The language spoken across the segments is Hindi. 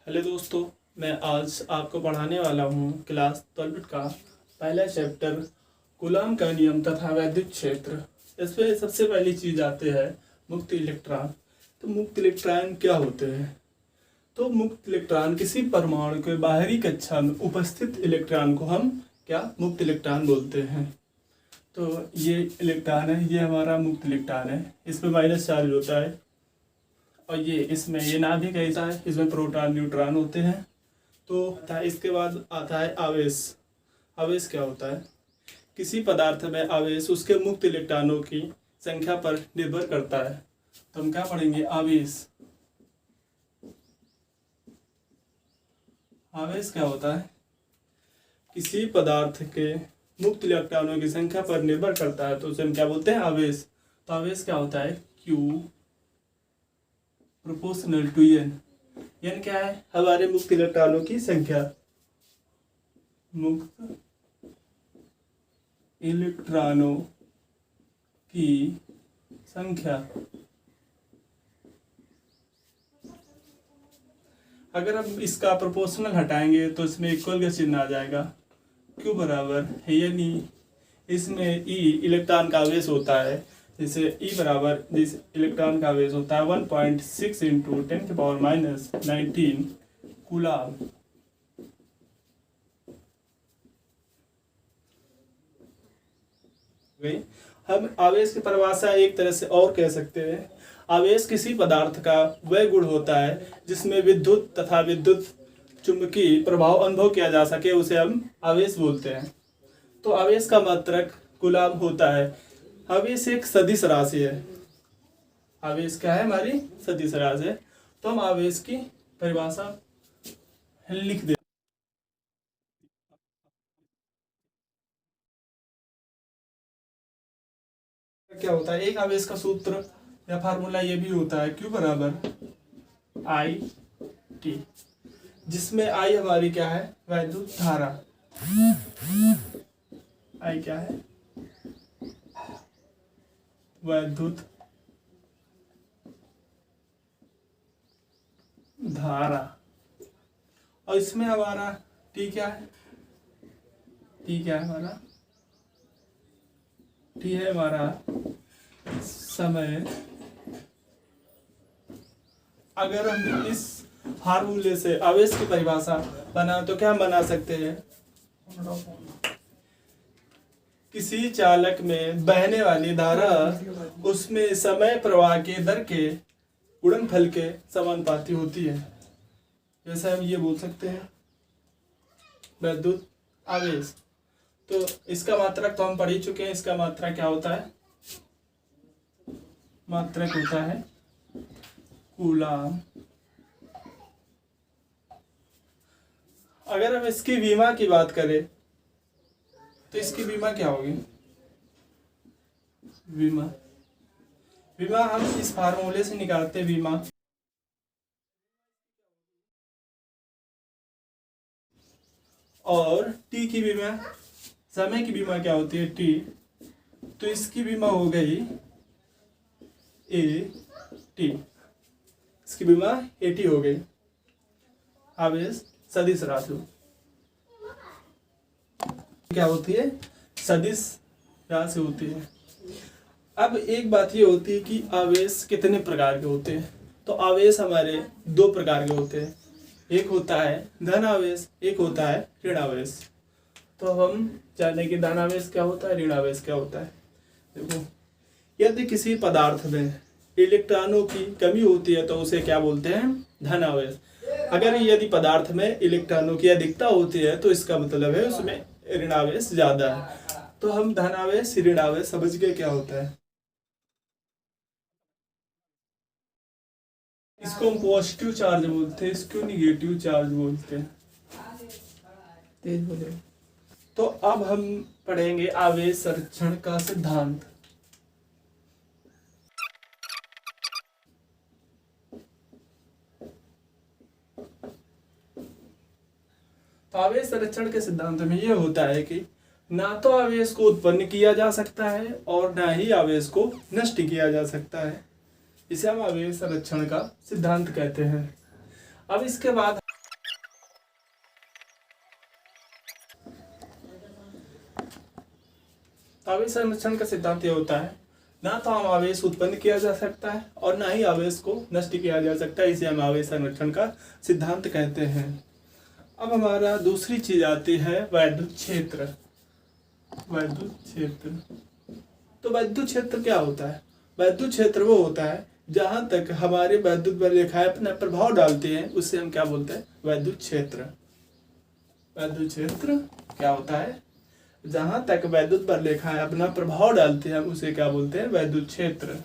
हेलो दोस्तों, मैं आज आपको पढ़ाने वाला हूँ क्लास 12 का पहला चैप्टर कूलॉम का नियम तथा वैद्युत क्षेत्र। इसमें सबसे पहली चीज़ आती है मुक्त इलेक्ट्रॉन। तो मुक्त इलेक्ट्रॉन क्या होते हैं? तो मुक्त इलेक्ट्रॉन किसी परमाणु के बाहरी कक्षा में उपस्थित इलेक्ट्रॉन को हम क्या मुक्त इलेक्ट्रॉन बोलते हैं। तो ये इलेक्ट्रॉन है, ये हमारा मुक्त इलेक्ट्रॉन है। इसमें माइनस चार्ज होता है और ये नाभिक ऐसा है, इसमें प्रोटॉन न्यूट्रॉन होते हैं। तो इसके बाद आता है आवेश। आवेश क्या होता है? किसी पदार्थ में आवेश उसके मुक्त इलेक्ट्रॉनों की संख्या पर निर्भर करता है। तो हम क्या पढ़ेंगे? आवेश। आवेश क्या होता है? किसी पदार्थ के मुक्त इलेक्ट्रॉनों की संख्या पर निर्भर करता है, तो उसे हम क्या बोलते हैं? आवेश। तो आवेश क्या होता है? Q proportional to N. N क्या है? हमारे मुक्त इलेक्ट्रॉनों की संख्या। मुक्त इलेक्ट्रॉनों की संख्या। अगर हम इसका प्रोपोर्शनल हटाएंगे तो इसमें इक्वल का चिन्ह आ जाएगा। क्यू बराबर है, यानी इसमें ई इलेक्ट्रॉन का आवेश होता है। जैसे ई बराबर जिस इलेक्ट्रॉन का आवेश होता है 1.6 इंटू 10⁻⁻19 कूलॉम। हम आवेश की परिभाषा एक तरह से और कह सकते हैं। आवेश किसी पदार्थ का वह गुण होता है जिसमें विद्युत तथा विद्युत चुंबकीय प्रभाव अनुभव किया जा सके, उसे हम आवेश बोलते हैं। तो आवेश का मात्रक कूलॉम होता है। आवेश एक सदिश राशि है। आवेश क्या है? हमारी सदिश राशि है। तो हम आवेश की परिभाषा लिख दें। क्या होता है? एक आवेश का सूत्र या फार्मूला ये भी होता है, Q बराबर आई टी, जिसमें आई हमारी क्या है? वैद्युत धारा। आई क्या है? वैद्युत धारा। और इसमें हमारा टी क्या है? टी क्या है हमारा? टी है हमारा समय। अगर हम इस फार्मूले से आवेश की परिभाषा बना तो क्या बना सकते हैं? किसी चालक में बहने वाली धारा उसमें समय प्रवाह के दर के गुणनफल के समानुपाती होती है। जैसे हम ये बोल सकते हैं वैद्युत आवेश। तो इसका मात्रक तो हम पढ़ ही चुके हैं। इसका मात्रक क्या होता है? मात्रक होता है कूलॉम। अगर हम इसकी विमा की बात करें तो इसकी विमा क्या होगी? विमा हम इस फार्मूले से निकालते हैं। विमा और टी की विमा, समय की विमा क्या होती है? टी। तो इसकी विमा हो गई ए टी। इसकी विमा ए टी हो गई। आवेश सदिश राशि क्या होती है? सदिश राशि होती है। अब एक बात ये होती है कि आवेश कितने प्रकार के होते हैं। तो आवेश हमारे दो प्रकार के होते हैं। एक होता है धन आवेश, एक होता है ऋण आवेश। तो हम जाने कि धन आवेश क्या होता है, ऋण आवेश क्या होता है। देखो, यदि किसी पदार्थ में इलेक्ट्रॉनों की कमी होती है तो उसे क्या बोलते हैं? धन आवेश। अगर यदि पदार्थ में इलेक्ट्रॉनों की अधिकता होती है तो इसका मतलब है उसमें ऋण आवेश ज्यादा है। तो हम धन आवेश ऋण आवेश समझ गए क्या होता है। इसको हम पॉजिटिव चार्ज बोलते हैं, इसको निगेटिव चार्ज बोलते हैं। तेज बोले। तो अब हम पढ़ेंगे आवेश संरक्षण का सिद्धांत। तो आवेश संरक्षण के सिद्धांत में यह होता है कि ना तो आवेश को उत्पन्न किया जा सकता है और ना ही आवेश को नष्ट किया जा सकता है। इसे हम आवेश संरक्षण का सिद्धांत कहते हैं। अब इसके बाद आवेश संरक्षण का सिद्धांत ये होता है, ना तो हम आवेश उत्पन्न किया जा सकता है और ना ही आवेश को नष्ट किया जा सकता है, इसे हम आवेश संरक्षण का सिद्धांत कहते हैं। अब हमारा दूसरी चीज आती है वैद्युत क्षेत्र। वैद्युत क्षेत्र, तो वैद्युत क्षेत्र क्या होता है? वैद्युत क्षेत्र वो होता है जहां तक हमारे वैद्युत बल रेखाएं अपना प्रभाव डालते हैं, उससे हम क्या बोलते हैं? वैद्युत क्षेत्र। वैद्युत क्षेत्र क्या होता है? जहां तक वैद्युत बल रेखाएं अपना प्रभाव डालते हैं, उसे क्या बोलते हैं? वैद्युत क्षेत्र।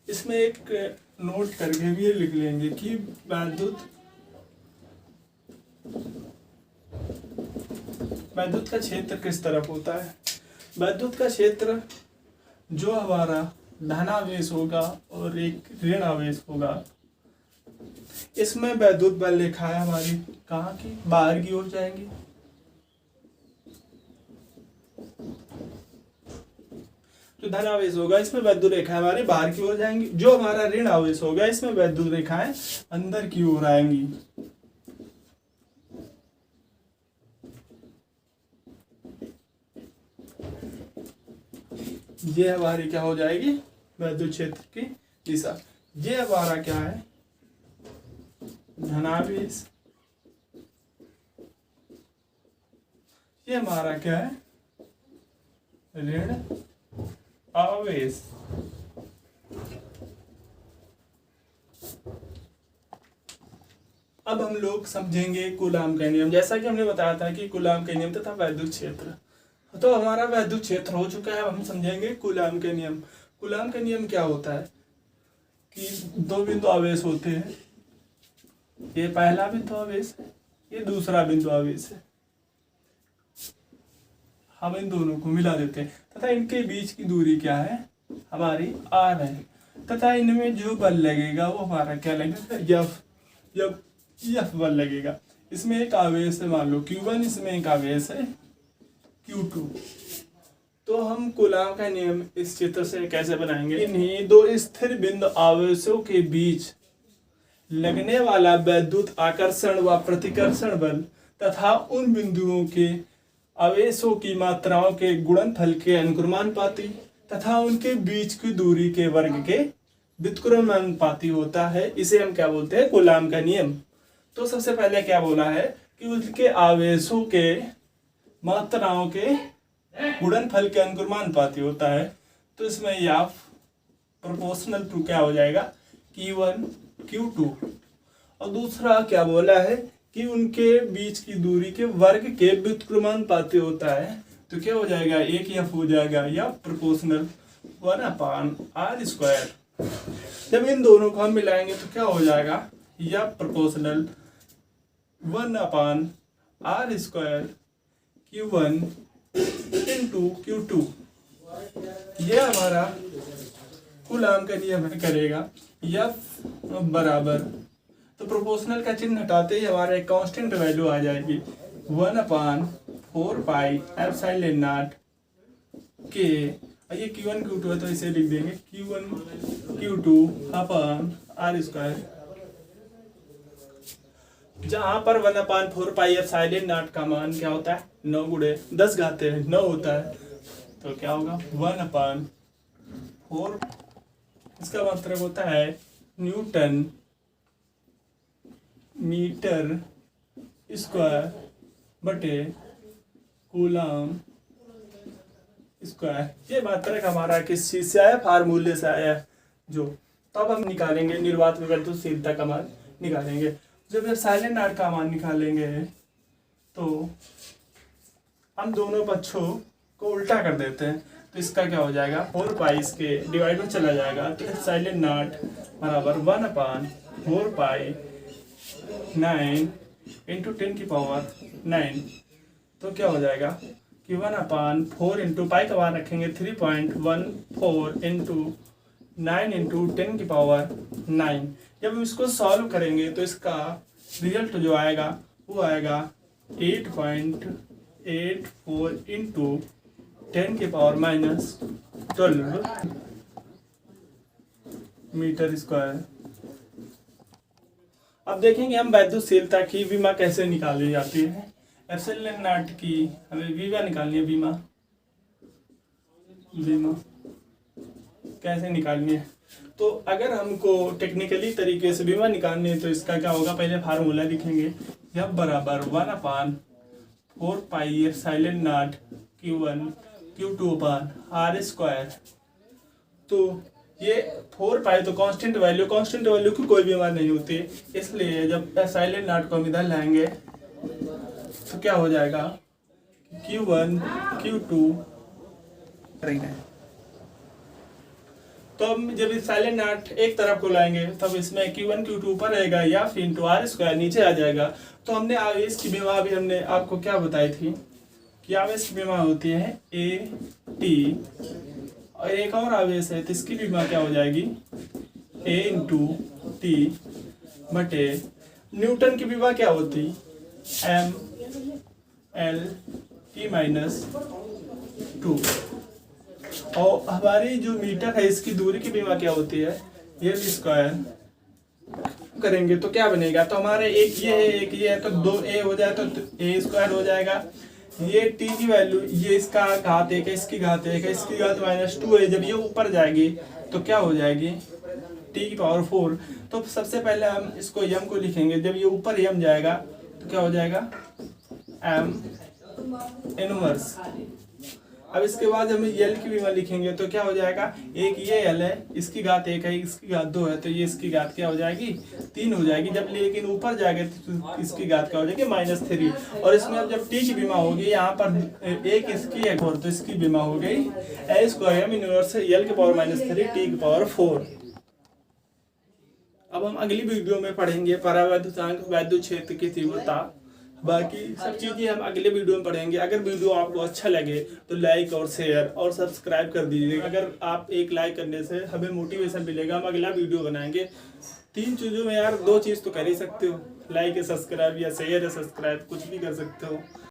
इसमें एक नोट करके भी ये लिख लेंगे कि वैद्युत का क्षेत्र किस तरफ होता है। वैद्युत का क्षेत्र जो हमारा धनावेश होगा और एक ऋण आवेश होगा, इसमें वैद्युत बल रेखाएं हमारी कहाँ की? बाहर की ओर जाएंगी। जो धनावेश होगा इसमें वैद्युत रेखाएं हमारी बाहर की ओर जाएंगी। जो हमारा ऋण आवेश होगा इसमें वैद्युत रेखाएं अंदर की ओर आएंगी। ये हमारी क्या हो जाएगी? वैद्युत क्षेत्र की दिशा। ये हमारा क्या है? धनावेश। ये हमारा क्या है? ऋण आवेश। अब हम लोग समझेंगे कूलाम का नियम। जैसा कि हमने बताया था कि कूलाम का नियम तथा वैद्युत क्षेत्र, तो हमारा वैद्युत क्षेत्र हो चुका है। अब हम समझेंगे कूलाम के नियम। कूलाम का नियम क्या होता है कि दो बिंदु आवेश होते हैं, ये पहला बिंदु आवेश है, ये दूसरा बिंदु आवेश है। हम इन दोनों को मिला देते हैं तथा इनके बीच की दूरी क्या है? हमारी r है, तथा इनमें जो बल लगेगा वो हमारा क्या लगेगा? F बल लगेगा। इसमें एक आवेश है, मान लो Q1, इसमें एक आवेश है Q2। तो हम कूलाम का नियम इस चित्र से कैसे बनाएंगे? इन्हीं दो स्थिर बिंदु आवेशों के बीच लगने वाला वैद्युत आकर्षण व प्रतिकर्षण बल तथा उन बिंदुओं के आवेशों की मात्राओं के गुणनफल के अनुक्रमानुपाती तथा उनके बीच की दूरी के वर्ग के व्युत्क्रमानुपाती होता है। इसे हम क्या बोलते हैं? कूलाम का नियम। तो सबसे पहले क्या बोला है कि उनके आवेशों के मात्राओं के गुणनफल के अनुक्रमानुपाती होता है। तो इसमें या प्रोपोर्शनल टू क्या हो जाएगा? Q1 Q2। और दूसरा क्या बोला है कि उनके बीच की दूरी के वर्ग के व्युत्क्रमानुपाती होता है। तो क्या हो जाएगा? एक F हो जाएगा या प्रोपोर्शनल 1/r²। जब इन दोनों को हम मिलाएंगे तो क्या हो जाएगा? या proportional 1/r² Q1 into Q2। ये हमारा कूलाम का नियम है, करेगा F बराबर, तो प्रोपोर्शनल का चिन्ह हटाते ही हमारा एक कांस्टेंट वैल्यू आ जाएगी 1/4πε0 के। ये Q1 Q2 है तो इसे लिख देंगे Q1 Q2/r²। जहां पर 1/4πε0 का मान क्या होता है? 9 गुणे 10 घाते हैं 9 होता है। तो क्या होगा? 1/4, इसका मतलब होता है न्यूटन मीटर स्क्वायर बटे कूलाम स्क्वायर। ये मात्रक हमारा किस चीज से आया? फार्मूले से आया जो। तो अब हम निकालेंगे निर्वात विवर्तशीलता का मान निकालेंगे। जब ε0 का मान निकालेंगे तो हम दोनों पक्षों को उल्टा कर देते हैं। तो इसका क्या हो जाएगा? 4π इसके डिवाइड में चला जाएगा। तो ε0 बराबर 1/4π9 × 10⁻⁹। तो क्या हो जाएगा कि 1/4 इंटू पाई का मान रखेंगे 3.14 इंटू 9 इंटू 10⁻⁹। जब हम इसको सॉल्व करेंगे तो इसका रिजल्ट जो आएगा वो आएगा 8.84 इंटू 10⁻⁻12 मीटर स्क्वायर अब देखेंगे हम वैद्युतशीलता की विमा कैसे निकाली जाती है। एप्सिलॉन नॉट की हमें विमा निकालनी है। विमा कैसे निकालनी है, तो अगर हमको टेक्निकली तरीके से विमा निकालनी है तो इसका क्या होगा, पहले फार्मूला लिखेंगे। F बराबर 1/4 pi epsilon not Q1 Q2/R²। तो ये 4 पाई तो कांस्टेंट वैल्यू की कोई भी मान नहीं होती, इसलिए जब एप्सिलॉन नॉट को हम इधर लाएंगे तो क्या हो जाएगा, Q1 Q2 तो हम जब एप्सिलॉन नॉट एक तरफ को लाएंगे तब इसमें Q1 Q2 ऊपर रहेगा या फिर इंटू R² नीचे आ जाएगा। तो हमने आवेश की विमा भी हमने आपको क्या बताई थी कि आवेश की विमा होती है AT, और एक और आवेश है तो इसकी विमा क्या हो जाएगी A/T बटे न्यूटन की विमा क्या होती mL/T-2, और हमारी जो मीटर है इसकी दूरी की विमा क्या होती है L² करेंगे तो क्या बनेगा, तो हमारे एक ये है एक ये है तो 2a हो जाए तो A² हो जाएगा। ये t की वैल्यू ये इसका घात 1 है, इसकी घात 1 है, इसकी घात -2 है। जब ये ऊपर जाएगी तो क्या हो जाएगी T⁴। तो सबसे पहले हम इसको m को लिखेंगे, जब ये ऊपर m जाएगा तो क्या हो जाएगा m इनवर्स। अब इसके बाद हम L की विमा लिखेंगे तो क्या हो जाएगा, एक ये L है, इसकी घात 1 है, इसकी घात 2 है, तो ये इसकी घात क्या हो जाएगी 3 हो जाएगी। जब लेकिन ऊपर जाएगा तो इसकी घात क्या हो जाएगी -3। और इसमें अब जब T की विमा होगी यहाँ पर एक इसकी है और तो इसकी विमा हो गई A² इनवर्स L⁻³ T⁴। अब हम अगली वीडियो में पढ़ेंगे परावैद्युतांक वैद्युत क्षेत्र की तीव्रता, बाकी सब चीज़ें हम अगले वीडियो में पढ़ेंगे। अगर वीडियो आपको अच्छा लगे तो लाइक और शेयर और सब्सक्राइब कर दीजिएगा। अगर आप एक लाइक करने से हमें मोटिवेशन मिलेगा, हम अगला वीडियो बनाएंगे। 3 चीज़ों में यार 2 चीज़ तो कर ही सकते हो, लाइक या सब्सक्राइब या शेयर या सब्सक्राइब, कुछ भी कर सकते हो।